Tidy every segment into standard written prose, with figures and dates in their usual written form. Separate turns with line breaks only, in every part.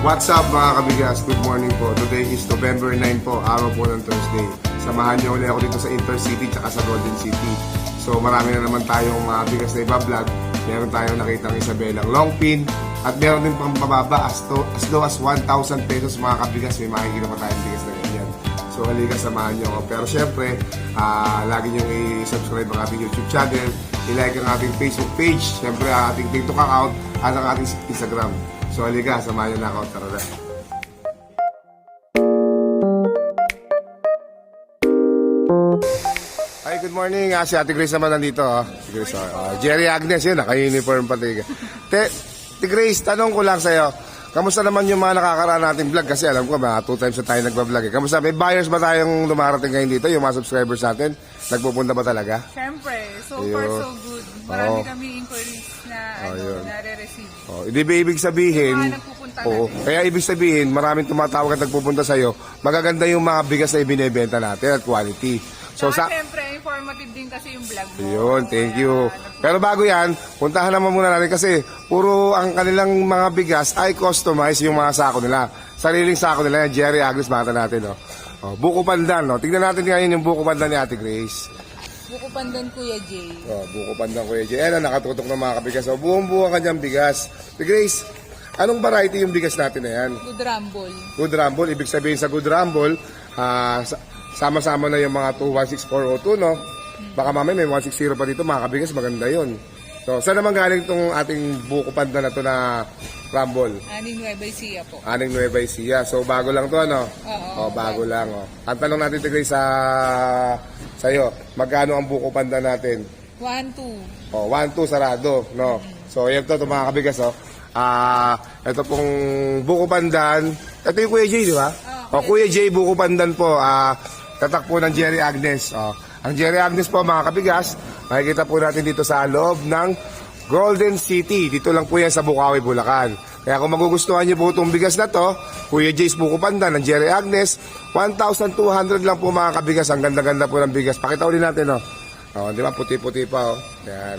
What's up mga kabigas? Good morning po. Today is November 9 po, araw po ng Thursday. Samahan niyo ulit ako dito sa Intercity at sa Golden City. So marami na naman tayong mga bigas na iba-vlog. Meron tayong nakitang Isabelang long pin at meron din pang pababa as low as 1,000 pesos mga kabigas. May makikita pa tayong bigas na ganyan. So halika, samahan niyo ako. Pero syempre, lagi niyo i-subscribe ang ating YouTube channel, i-like ang ating Facebook page, syempre ang ating TikTok account at ang ating Instagram. So halika, samahan niyo na ako. Tara na. Hi, good morning. Si Ate Grace naman nandito. Si Grace, Jerry Agnes, yun, naka-uniform pati. Ate Grace, tanong ko lang sa'yo. Kamusta naman yung mga nakakaraan natin vlog? Kasi alam ko, mga 2 times na tayo nagbablog. Kamusta? May buyers ba tayong dumarating ngayon dito? Yung mga subscribers natin? Nagpupunta ba talaga?
Siyempre, so far so good. Marami kami inquiries na nare-receive.
Hindi ba ibig sabihin?
Mga nagpupunta natin.
Kaya ibig sabihin, maraming tumatawag at nagpupunta sa'yo. Magaganda yung mga bigas na ibinebenta natin at quality. So,
Siyempre, informative din kasi yung vlog mo.
Yun, thank you. Pero bago yan, puntahan naman muna natin kasi puro ang kanilang mga bigas ay customized yung mga sako nila. Sariling sako nila yan, Jerry Agnes, mata natin. Buko pandan. Tingnan natin ngayon yung buko pandan ni Ate Grace.
Buko pandan Kuya Jay.
Buko pandan Kuya Jay. Ayan, nakatutok ng mga kabigas. Buong-buo ang kanyang bigas. Ate Grace, anong variety yung bigas natin na yan?
Good Rumble.
Good Rumble. Ibig sabihin sa Good Rumble, sama-sama na yung mga 216402, no? Baka mamaya may 160 pa dito, mga kabigas, maganda yon. So, saan naman galing itong ating buko pandan na to na Rumble?
Aning Nueva Ecija po.
Aning Nueva Ecija. So, bago lang to, ano?
Oo.
Bago lang, Ang tanong natin, Tigray, sa'yo, magkano ang buko pandan natin?
1-2.
1-2 sarado, no? So, yan to, mga kabigas, ito pong buko pandan. Ito yung Kuya Jay, di ba? Kuya Jay, buko pandan po. Tatakpo ng Jerry Agnes. Ang Jerry Agnes po, mga kabigas, makikita po natin dito sa loob ng Golden City. Dito lang po yan sa Bukawi, Bulacan. Kaya kung magugustuhan niyo po itong bigas na to, Kuya Jay's buko pandan ng Jerry Agnes, 1,200 lang po mga kabigas. Ang ganda-ganda po ng bigas. Pakita ulit natin, di ba? Puti-puti pa, Yan.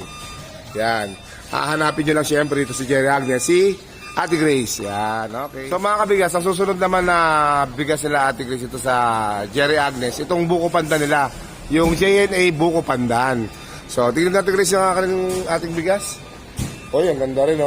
Yan. Hahanapin nyo lang siyempre dito si Jerry Agnes, si Ate Grace. Yan, okay. So mga kabigas, ang susunod naman na bigas nila Ate Grace ito sa Jerry Agnes, itong buko pandan nila, yung JNA buko pandan. So, tingnan natin Grace yung ating bigas. Ang ganda rin,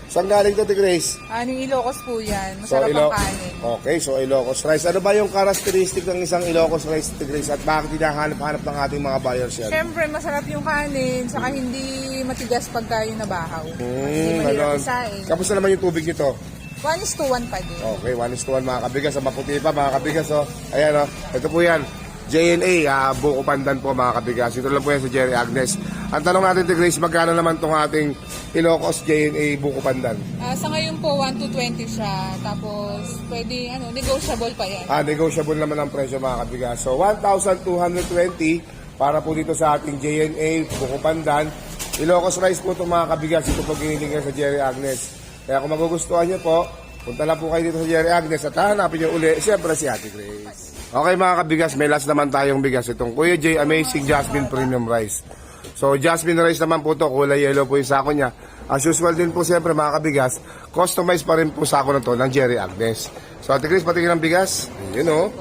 Saan galing ito, Ate Grace?
Aning Ilocos po yan. Masarap ang kanin.
Okay, so Ilocos rice. Ano ba yung characteristic ng isang Ilocos rice, Ate Grace? At bakit hinahanap-hanap ng ating mga buyers yan?
Siyempre, masarap yung kanin, saka hindi matigas pagka yung nabahaw. Hindi mahirap isain.
Kamusta naman yung tubig nito?
1:1 pa din.
Okay, 1:1 mga kabigas. Maputi pa mga kabigas. Ayan, ito po yan. JNA, buko pandan po mga kabigas. Ito lang po yan sa Jerry Agnes. Ang tanong natin, Ate Grace, magkano naman itong ating Ilocos JNA buko pandan?
Sa ngayon po, 1-20 siya. Tapos, pwede, negotiable pa yan.
Negotiable naman ang presyo mga kabigas. So, 1,220 para po dito sa ating JNA buko pandan. Ilocos rice po itong mga kabigas. Ito po giniling sa Jerry Agnes. Kaya kung magugustuhan nyo po, punta lang po kayo dito sa Jerry Agnes at hanapin nyo uli, siyempre si Ate Grace. Okay mga kabigas, may last naman tayong bigas. Itong Kuya J Amazing Jasmine Premium Rice. So Jasmine Rice naman po ito, kulay yellow po yung sako niya. As usual din po siyempre mga kabigas, customized pa rin po sako na to ng Jerry Agnes. So Ate Grace, patingin ng bigas. Yun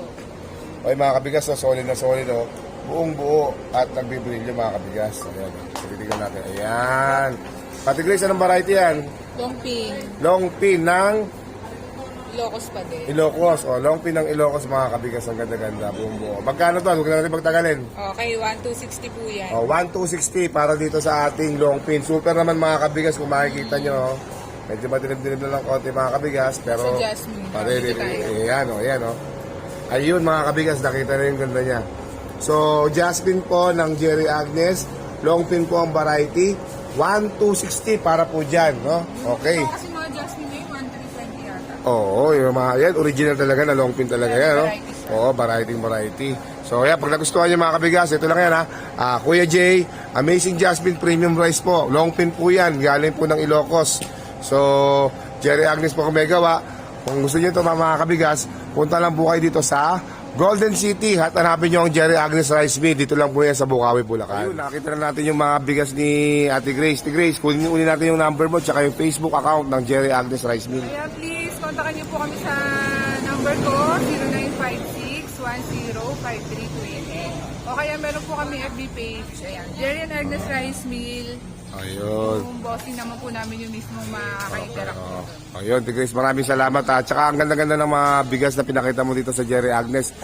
Okay mga kabigas, solid na solid buong buo at nagbibrilyo mga kabigas. Ayan, titignan natin. Ayan. Ate Grace, anong variety yan?
Long pin.
Long pin ng
Ilocos pa din.
Ilocos. Long pin ng Ilocos mga kabigas. Ang ganda-ganda. Buong buo. Magkano to? Huwag na natin pagtagalin.
Okay, 1,260 po yan.
1,260 para dito sa ating long pin. Super naman mga kabigas kung makikita nyo. Medyo madilim-dilim na lang konti mga kabigas. Pero
Sa Jasmine.
Ayan. Ayun mga kabigas. Nakita na yung ganda niya. So, Jasmine po ng Jerry Agnes. Long pin po ang variety. 1,260 para po dyan, Okay.
Kasi mga Jasmine na yun, 1,320 yata.
Yung mga yan, original talaga na long pin talaga yan, variety. So, pag nagustuhan niyo mga kabigas, ito lang yan, Kuya J, Amazing Jasmine Premium Rice po. Long pin po yan, galing po ng Ilocos. So, Jerry Agnes po kung may gawa. Kung gusto niyo ito mga kabigas, punta lang po kayo dito sa Golden City, at hanapin nyo ang Jerry Agnes Rice Mill. Dito lang po yan sa Bukawi, Bulacan. Ayun, nakita na natin yung mga bigas ni Ate Grace. Ate Grace, kunin natin yung number mo tsaka yung Facebook account ng Jerry Agnes Rice Mill.
Kaya please, kontakan niyo po kami sa number ko, 0956-105328. O kaya meron po kami FB page. Ayan, Jerry and Agnes Rice Mill.
Ayun.
Yung bossing naman po namin yung mismong makaka-interact po.
Ayun, Tigres, maraming salamat ha. Tsaka ang ganda-ganda ng mga bigas na pinakita mo dito sa Jerry Agnes.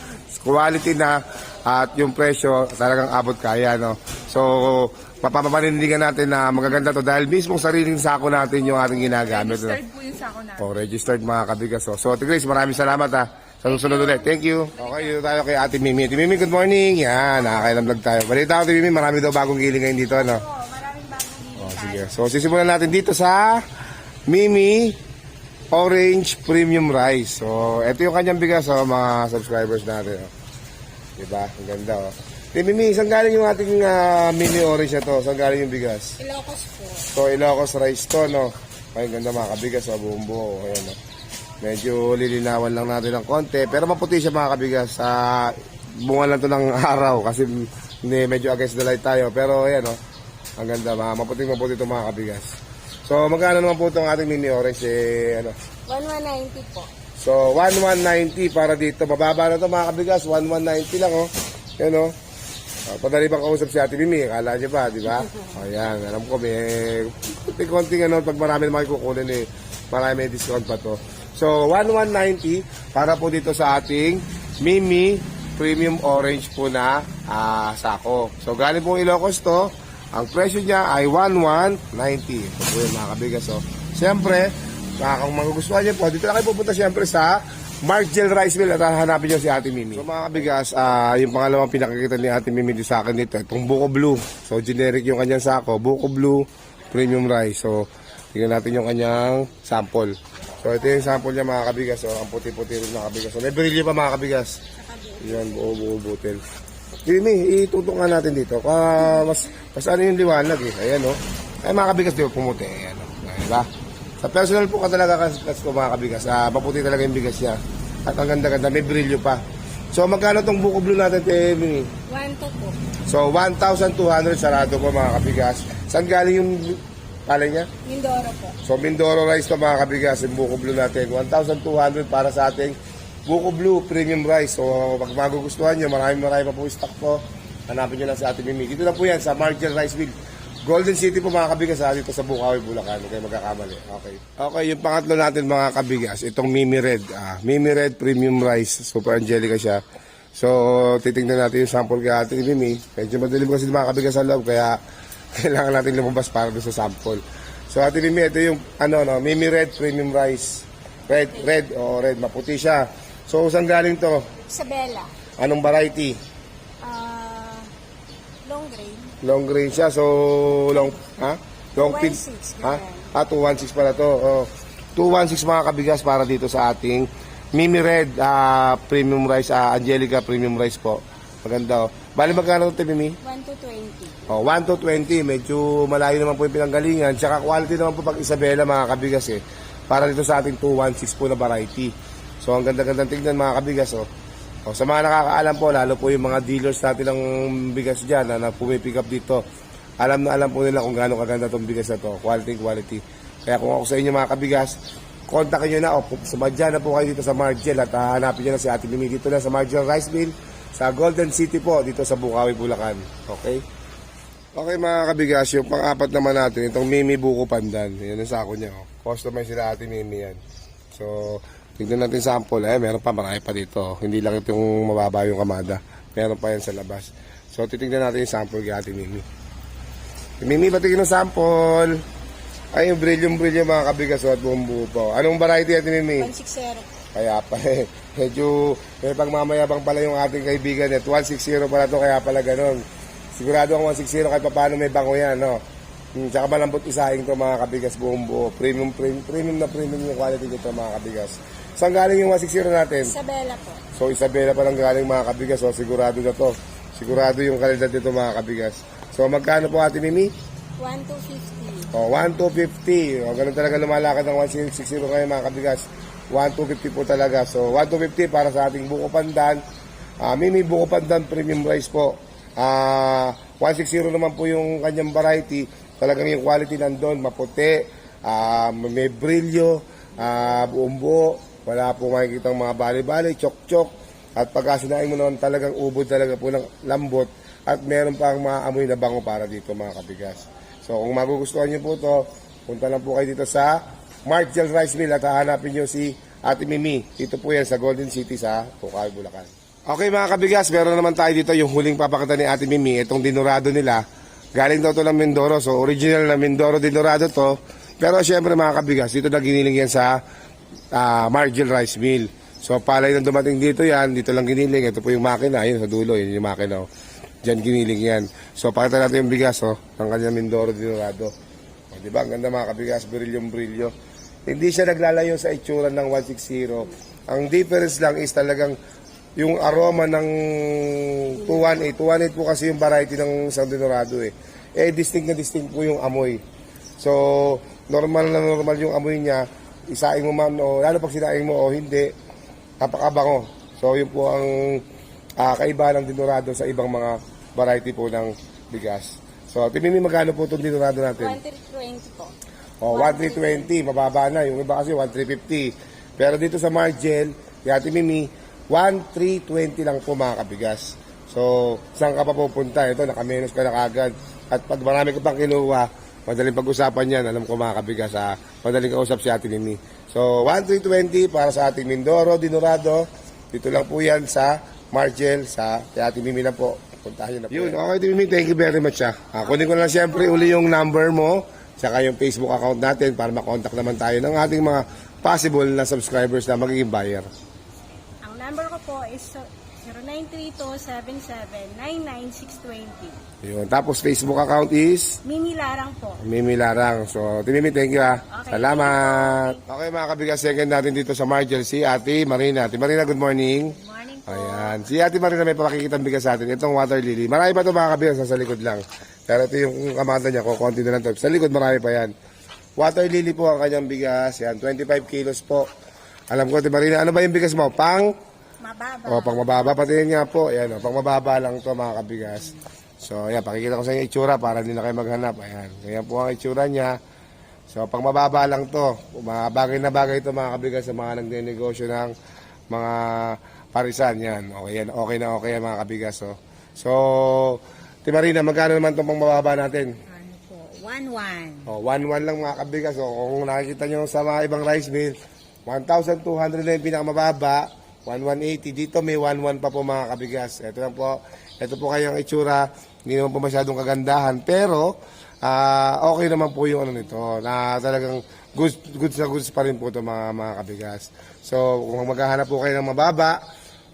Quality na at yung presyo talagang abot kaya, no? So, mapapanindigan natin na magaganda to dahil mismo sariling sako natin yung ating ginagamit.
Registered po yung sako natin.
Registered mga kabigas. So, Tigres, maraming salamat ha. Sa susunod ulit. Thank you. Okay, dito tayo kay Ate Mimi. Ate Mimi, good morning. Yan, nakakailang vlog tayo. Balita ko, Ate Mimi, marami daw bagong giling ngayon dito, no?
Maraming bagong giling.
Sige. So, sisimulan natin dito sa Mimi Orange Premium Rice. So, ito yung kanyang bigas, mga subscribers natin. Diba? Ang ganda, Mimi, saan galing yung ating Mimi Orange na to? Saan galing yung bigas?
Ilocos po.
So, Ilocos Rice to, no? Ay, ganda mga kabigas, buong buo. Ayan, no? Medyo lilinawan lang natin ng konti. Pero maputi siya mga kabigas. Bunga lang to ng araw kasi medyo against the light tayo. Pero ayan, ang ganda. Maputi ito mga kabigas. So magkano naman po itong ating mini orange?
1190 po.
So 1190 para dito. Mababa na to mga kabigas. 1190 lang Yan padali pang kausap si Ate Mimi. Akala niya pa, di ba? Ayan, alam ko may konting pag marami na makikukunin marami may discount pa to. So, 1190 para po dito sa ating Mimi Premium Orange po na sako. So, galing pong Ilocos to. Ang presyo niya ay 1190. So, po yun mga kabigas. Siyempre, kung magugustuhan niyo po, dito lang kayo pupunta siyempre sa Margel Rice Mill at hanapin niyo si Ate Mimi. So, mga kabigas, yung pangalawang pinakikita ni Ate Mimi dito sa akin dito, itong Buko Blue. So, generic yung kanyang sako. Buko Blue Premium Rice. So, tingnan natin yung kanyang sample. So, ito yung sample niya mga kabigas. Ang puti-puti rin mga kabigas. So, may brilyo pa mga kabigas. Yan, buo butil. Mimi, itutok nga natin dito. Mas ano yung liwanag Ayan Ay mga kabigas, di ba pumuti? Ayan Diba? Sa personal po ka talaga kas ko mga kabigas. Maputi talaga yung bigas niya. At ang ganda-ganda, may brilyo pa. So, magkano tong buko blue natin, Mimi?
1 to po.
So, 1,200 sarado po mga kabigas. Saan galing yung palay niya?
Mindoro po.
So, Mindoro Rice to mga kabigas, yung Buko Blue natin. 1,200 para sa ating Buko Blue Premium Rice. So, pag magugustuhan nyo, marami pa po stock po. Hanapin nyo lang sa ating Mimi. Dito na po yan, sa Margel Rice Mill. Golden City po mga kabigas, dito sa Bukawi, Bulacan. Huwag kayo magkakamali. Okay, yung pangatlo natin mga kabigas, itong Mimi Red. Mimi Red Premium Rice. Super Angelica siya. So, titingnan natin yung sample kay ating Mimi. Medyo madilim kasi mga kabigas sa loob, kaya kailangan natin lumabas para doon sa sample. So, Ate Mimi, ito yung Mimi Red Premium Rice. Red, maputi siya. So, saan galing to?
Isabela.
Anong variety?
Long grain.
Long grain siya. So, long pin.
216.
216 pala to. 216 mga kabigas para dito sa ating Mimi Red Premium Rice, Angelica Premium Rice po. Maganda Bali magkano ito, Mimi?
1 to 20.
1 to 20, medyo malayo naman po yung pinanggalingan. Tsaka quality naman po pag Isabela mga kabigas para dito sa ating 216 po na variety. So ang ganda-gandang tignan mga kabigas sa mga nakakaalam po, lalo po yung mga dealers natin ng bigas dyan na pumipick up dito. Alam po nila kung gaano kaganda itong bigas na to. Quality. Kaya kung ako sa inyo mga kabigas, kontakin nyo na sumadya na po kayo dito sa Margel at hanapin nyo na si Ate Mimi dito na sa Margel Rice Mill sa Golden City po, dito sa Bukawi, Bulacan. Okay mga kabigas, yung pang-apat naman natin, itong Mimi Buko Pandan. Yan ang sako niya. Customize sila Ate Mimi yan. So, tignan natin sample. Meron pa, marami pa dito. Hindi lang ito yung mababa yung kamada. Meron pa yan sa labas. So, titignan natin yung sample kay Ate Mimi. Mimi, patigin ng sample. Ay, yung brilliant mga kabigas at buong buo po. Anong variety Ate Mimi?
160.
Kaya pa medyo may pagmamayabang pala yung ating kaibigan 160 pala to, kaya pala ganon. Sigurado ang 160 kahit paano may bango yan, Tsaka malambot isaing to mga kabigas buong buo. Premium yung quality nito mga kabigas. Saan galing yung 160 natin?
Isabela po.
So Isabela pa lang galing mga kabigas. Sigurado na to. Sigurado yung kalidad nito mga kabigas. So magkano po Ate Mimi?
1,250.
1,250. Ganun talaga lumalakad ng 160 ngayon mga kabigas. 1,250 po talaga. So 1,250 para sa ating Buko Pandan. Mimi Buko Pandan Premium Rice po. 160 naman po yung kanyang variety. Talagang yung quality nandun, maputi, may brilyo, buong buo, wala po makikita mga bali-bali, chok-chok, at pagka sinain mo naman talagang ubod talaga po ng lambot, at meron pang maamoy na bango para dito mga kabigas. So kung magugustuhan nyo po to, punta lang po kayo dito sa Martial Rice Mill at hahanapin nyo si Ate Mimi. Dito po yan sa Golden City sa Pucay, Bulacan. Okay mga kabigas, meron naman tayo dito yung huling papakita ni Ate Mimi, itong dinurado nila. Galing daw to ng Mindoro, so original na Mindoro dinurado to. Pero syempre mga kabigas, dito na giniling yan sa Martial Rice Mill. So palay na dumating dito yan, dito lang giniling. Ito po yung makina, yun sa dulo, yun yung makina. Diyan giniling yan. So pakita natin yung bigas ng kanyang Mindoro dinurado. Diba? Ang ganda mga kabigas, brilyo. Hindi siya naglalayo sa itsura ng 160. Ang difference lang is talagang yung aroma ng 218. 218 po kasi yung variety ng isang dinurado eh. Distinct na distinct po yung amoy. So, normal na normal yung amoy niya. Isaing mo man o lalo pag sinaing mo o hindi, napakabango. So, yun po ang kaibahan ng dinurado sa ibang mga variety po ng bigas. So, Timimi, magkano po itong dinurado natin?
120 po.
O, 1,320, mababa na. Yung iba kasi 1,350. Pero dito sa Margel, kaya Timimi, 1,320 lang po mga kabigas. So, saan ka pa pupunta? Ito, nakamenos ka na kagad. At pag marami ka pang kinuha, madaling pag-usapan yan. Alam ko mga kabigas, madaling kausap si Ate Mimi. So, 1,320 para sa ating Mindoro, Dinurado. Dito lang po yan sa Margel, sa Ate Mimi na po. Puntahan nyo na po. Yun, okay Ate Mimi, thank you very much. Kunin ko na lang siyempre uli yung number mo, saka yung Facebook account natin para makontak naman tayo ng ating mga possible na subscribers na magiging buyer.
Ang number ko po is 0932-77-99620.
Yun. Tapos Facebook account is
Mimi Larang po.
Mimi Larang. So, Mimi, thank you
Okay,
Salamat. Okay mga kabigas, second natin dito sa Margel, si Ate Marina. Ate Marina, good morning.
Good morning po.
Ayan. Si Ate Marina may pakikitang bigas sa atin. Itong water lily. Marami pa ito mga kabigas, sa likod lang. Pero ito yung kamata niya, konti na lang ito. Sa likod marami pa yan. Water lily po ang kanyang bigas. Yan, 25 kilos po. Alam ko, Ate Marina, ano ba yung bigas mo?
Mababa.
Pang mababa. Patingin nga po. Ayan, pang mababa lang to mga kabigas. So, ayan, pakikita ko sa inyo itsura para hindi na kayo maghanap. Ayan, ayan po ang itsura niya. So, pang mababa lang to. Mga bagay na bagay ito mga kabigas sa mga nagnenegosyo ng mga parisan. Yan, okay yan. Okay na okay yan mga kabigas. So, Timarina, magkano naman itong pang mababa natin?
Ano po? 1-1.
1,1 lang mga kabigas. So, kung nakikita nyo sa mga ibang rice mill, 1,200 na yung pinakamababa, 1,180. Dito may 1,1 pa po mga kabigas. Ito lang po. Ito po kayang itsura. Hindi naman po masyadong kagandahan. Pero, okay naman po yung ano nito. Na talagang goods na goods pa rin po ito mga kabigas. So, kung maghahanap po kayo ng mababa,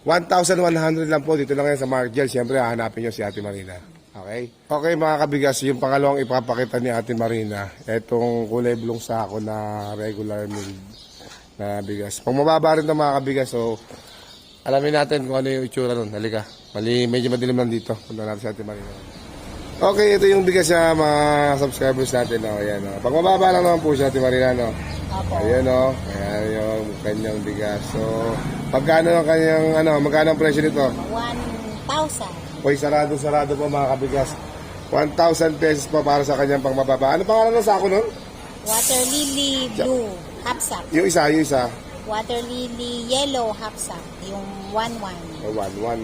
1,100 lang po. Dito lang yan sa Margel. Siyempre, hahanapin nyo si Ate Marina. Okay? Okay mga kabigas, yung pangalawang ipapakita ni Ate Marina, itong kulay blong sako na regular milled na bigas. Pag mababa rin ito mga kabigas, so alamin natin kung ano yung itsura nun. Halika. Medyo madilim lang dito. Punta natin si Ate Marina. Okay, ito yung bigas sa mga subscribers natin. Ayan, pag mababa lang naman po si Ate Marina. Ayan ayan yung kanyang bigas. So, pagkano ang kanyang, magkano ang presyo nito?
1,000.
Hoy, sarado po mga kabigas. 1,000 pesos pa para sa kanyang pangmababa. Ano pangalan ng sako nun?
Water lily blue, half sack.
Yung isa.
Water lily yellow, half sack. Yung 1-1.
1,1.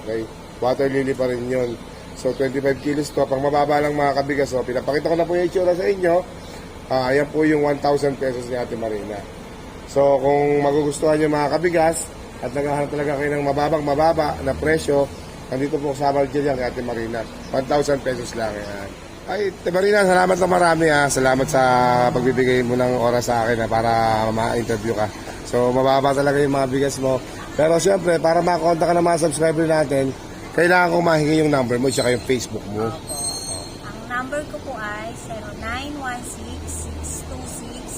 Okay. Water lily pa rin yun. So, 25 kilos to. Pang mababa lang mga kabigas. So, pinapakita ko na po yung itsura sa inyo. Ayan po yung 1,000 pesos ni Ate Marina. So, kung magugustuhan nyo mga kabigas at naghahanap talaga kayo ng mababa na presyo, nandito po sa Margel yan kay Ate Marina. 1,000 pesos lang yan. Ay, Ate Marina, salamat na marami Salamat sa pagbibigay mo ng oras sa akin para ma-interview ka. So, mababa talaga yung mga bigas mo. Pero siyempre, para makakontak ka ng mga subscriber natin, kailangan kong mahingi yung number mo at yung Facebook mo.
Ang number ko po ay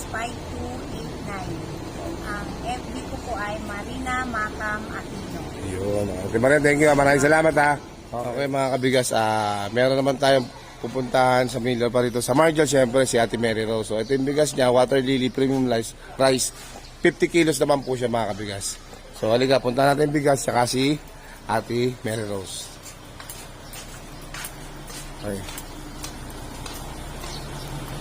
0916-626-5289. Ang FB ko po ay Marina Macam Aquino.
Yun. Okay, Maria, thank you. Maraming salamat Okay, mga kabigas, meron naman tayong pupuntahan sa Miller pa rito. Sa Margel, syempre, si Ate Mary Rose. So, ito yung bigas niya, Water Lily Premium Rice. 50 kilos naman po siya, mga kabigas. So, halika, punta natin yung bigas, saka si Ate Mary Rose. Okay.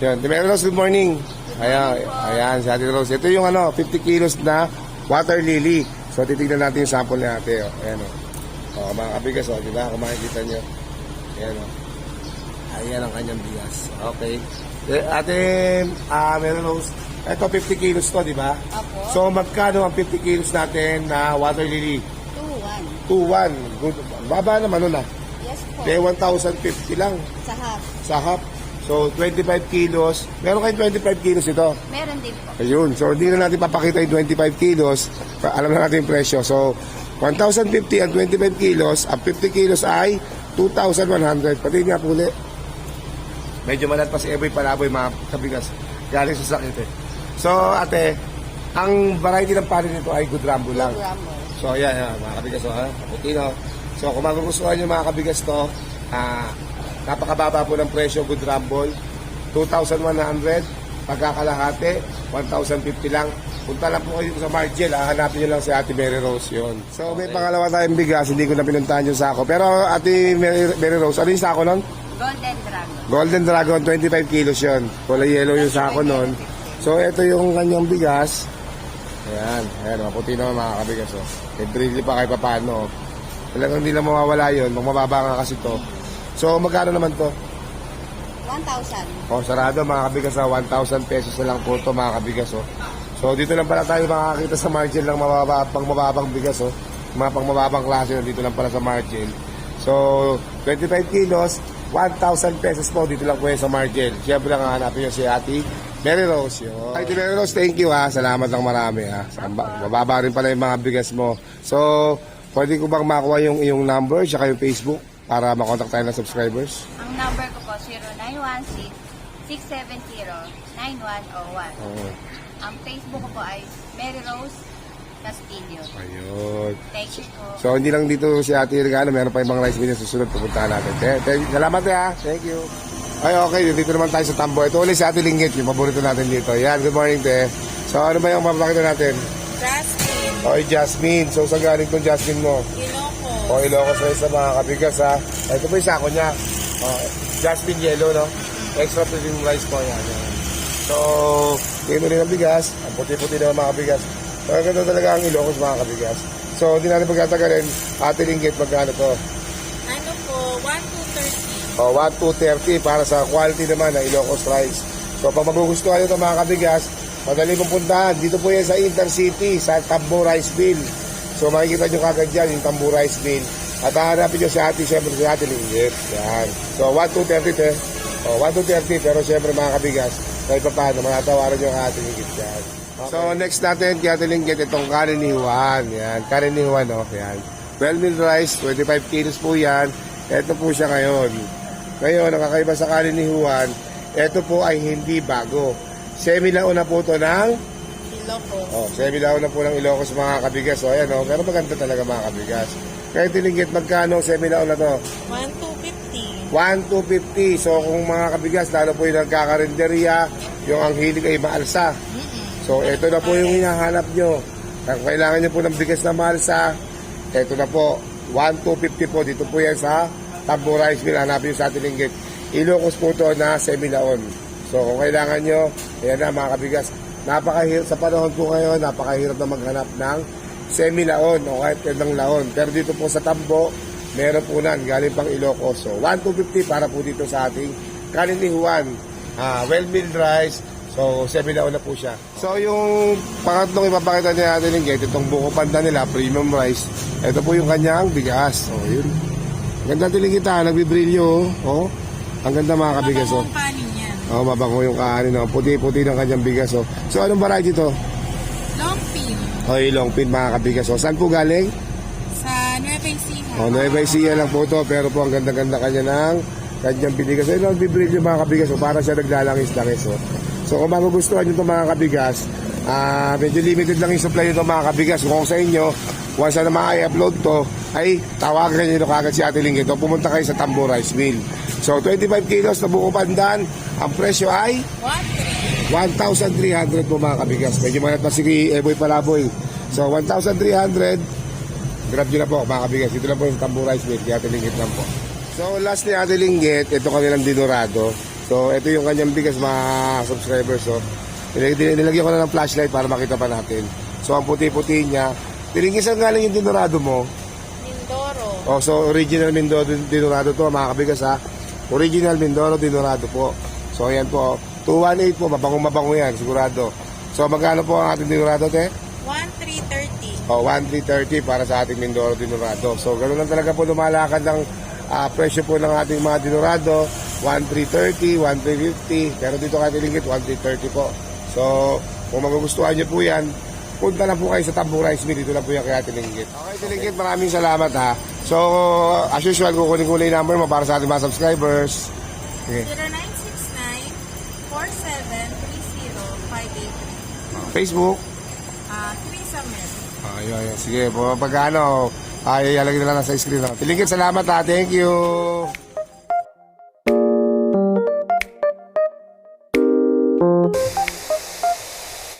Yan, Ate Mary Rose, good morning. Ayan, si Ate Rose. Ito yung 50 kilos na water lily. So, titignan natin yung sample ni Ate. Ayan, mga kabigas, di ba? Kung makikita nyo. Ayan, ayan ang kanyang bigas. Okay. Ate, Mary Rose, ito 50 kilos to, di ba?
Opo.
So, magkano ang 50 kilos natin na water lily?
2-1.
2,100. Good. Baba naman nun
Yes po.
Kaya 1,050 lang
Sa half.
sa half. So, 25 kilos. Meron kayong 25 kilos ito.
Meron din po.
Ayun. So, hindi na natin papakita yung 25 kilos. Alam na natin yung presyo. So, 1,050 ang 25 kilos. Ang 50 kilos ay 2,100. Pati nga puli. Medyo malat pa si Eboy Palaboy, mga kabigas. Galing sa sakit eh. So, ate, ang variety ng panin nito ay Good Rambo lang.
Rumble.
So, ayan, mga kabigas, kaputino. So, kung magugustuhan nyo mga kabigas to, napakababa po ng presyo, Good Rumble. 2,100, pagkakalahati, 1,050 lang. Punta lang po kayo sa Margel, hanapin nyo lang si Ate Mary Rose yun. So, may pangalawa tayong bigas, hindi ko na pinuntahan yung sako. Pero, Ate Mary Rose, ano yung sako nun?
Golden Dragon.
Golden Dragon, 25 kilos yun. Kulay yellow yung sako nun. So, ito yung kanyang bigas. Ayan, maputi naman mga kabigas. May brilli pa kahit paano. Talagang hindi na mawawala yun. Magmababa nga kasi to. So, magkano naman to?
1,000.
Sarado mga kabigas. 1,000 pesos na lang po to mga kabigas. So, dito lang pala tayo makakita sa Margel ng pang-mababang bigas. Mga pang-mababang klase na dito lang pala sa Margel. So, 25 kilos, 1,000 pesos po. Dito lang po yan sa Margel. Siyempre lang hanapin nyo si Ate Mary Rose yun. Ate Mary Rose, thank you Salamat ng marami Mababa rin pala yung mga bigas mo. So, pwede ko bang makuha yung iyong number tsaka yung Facebook para makontak tayo ng subscribers?
Ang number ko po, 0916-670-9101. Ang Facebook ko po ay Mary Rose Castillo.
Ayun.
Thank you po.
So, hindi lang dito si Ate Regalo. Meron pa ibang rice mill na susunod. Pupuntahan natin. Salamat Thank you. Ay, okay. Dito naman tayo sa Tambo. Ito ulit si Ate Linggit. Yung paborito natin dito. Yan. Good morning, te. So, ano ba yung mapapakita natin?
Jasmine.
Okay, Jasmine. So, saan galing itong Jasmine mo?
Ilocos.
Ilocos Rice sa mga kabigas, Ito po yung sako niya. Jasmine yellow, no? Extra premium rice po yan. So, tingin rin ang bigas. Ang puti-puti naman mga kabigas. So, ganda talaga ang Ilocos mga kabigas. So, hindi natin pagkatagalin. Ate Linggit, magkano to?
Ano po, 1,230.
1,230 para sa quality naman ng Ilocos Rice. So, pag magugustuhan nyo ito mga kabigas, madali pong puntahan. Dito po yan sa Intercity, sa Tambo Rice Mill. So, makikita nyo kagad dyan yung Tambo Rice Mill. At hahanapin nyo si Ate, siyempre si Ate Linggit. Yan. So, 1,230 1,230 pero siyempre mga kabigas, kahit pa paano, matatawaran nyo ang Ate Linggit yan. Okay. So, next natin kay Ate Linggit, itong kanin ni Juan. Yan, kanin ni Juan, Yan. Well-milled rice, 25 kilos po yan. Ito po siya ngayon. Ngayon, nakakaiba sa kanin ni Juan, ito po ay hindi bago. Semi-lao na po ito ng
Ilocos.
semi-lao na po ng Ilocos mga kabigas. Ayan, pero maganda talaga mga kabigas. Kaya Linggit, magkano semi-lao na to?
1,250.
1,250. So, kung mga kabigas, lalo po yung nagkakarinderya, yung ang hilig ay maalsa. So, ito na po yung hinahanap nyo. Kung kailangan nyo po ng bigas na maalsa, ito na po, 1,250 po. Dito po yan sa Tambo Rice Mill. Hanapin nyo sa Ate Linggit. Ilocos po ito na semi-laon. So, kung kailangan nyo, ayan na mga kabigas. Napakahirap sa panahon po ngayon, napakahirap na maghanap ng semi-laon o kahit ng laon. Pero dito po sa Tambo, meron po nan, galing pang Ilocos. So, 1,250 para po dito sa ating kanin ni Juan. Well-milled rice. So, semi-laon na po siya. So, yung pangatlong ipapakita niya natin ng gate, itong buko panda nila, premium rice. Ito po yung kanyang bigas. So, yun. Ganda tiling kita, nagbibrilyo. Ang ganda mga kabigas.
Mabango ang kanin yan.
Mabango yung kanin. Puti-puti ng kanyang bigas. So, anong variety to?
Long pin.
Long pin mga kabigas. Saan po galing?
Sa Nueva Ecija.
Nueva Ecija lang po to. Pero po ang ganda-ganda kanya ng kanyang binigas. So, nagbibrilyo mga kabigas. Para siya naglalangis-langis. So, kung magugustuhan nyo itong mga kabigas, medyo limited lang yung supply nito mga kabigas. Kung sa inyo, once na ma-i-upload to, ay tawagan nyo kagad si Ate Linggit. Pumunta kayo sa Tambo Rice Mill. So, 25 kilos na buko pandan. Ang presyo ay 1,300 po mga kabigas. Medyo manat pa si Eboy Palaboy. So, 1,300. Grab nyo na po mga kabigas. Ito lang po yung Tambo Rice Mill. Ate Linggit lang po. So, last ni Ate Linggit, ito kanilang dinurado. So, ito yung kanyang bigas mga subscribers. Nilagyan ko na ng flashlight para makita pa natin. So, ang puti-puti niya. Tilingkit, saan galing yung dinurado mo?
Mindoro.
Oh, so original Mindoro Dinurado to, mga kabigas ha. Original Mindoro Dinurado po. So ayan po, 218 po, mabango yan, sigurado. So magkano po ang ating Dinurado, te?
1,330.
Oh, 1,330 para sa ating Mindoro Dinurado. So ganoon lang talaga po lumalakad ng presyo po ng ating mga Dinurado, 1,330, 1,350. Pero dito kay Tilingkit, 1,330 po. So kung magugustuhan niyo po yan, punta lang po kayo sa Tambong Rice Mill. Dito lang po yung kaya Tilingkit. Okay, Tilingkit, maraming salamat ha. So, as usual, kukunin ko yung number mo para sa ating mga subscribers. Okay.
0969-4730-583.
Facebook.
Teresa Mel.
Ayun. Sige, pag ano, ilalagay na lang sa screen. Tilingkit, salamat ha. Thank you.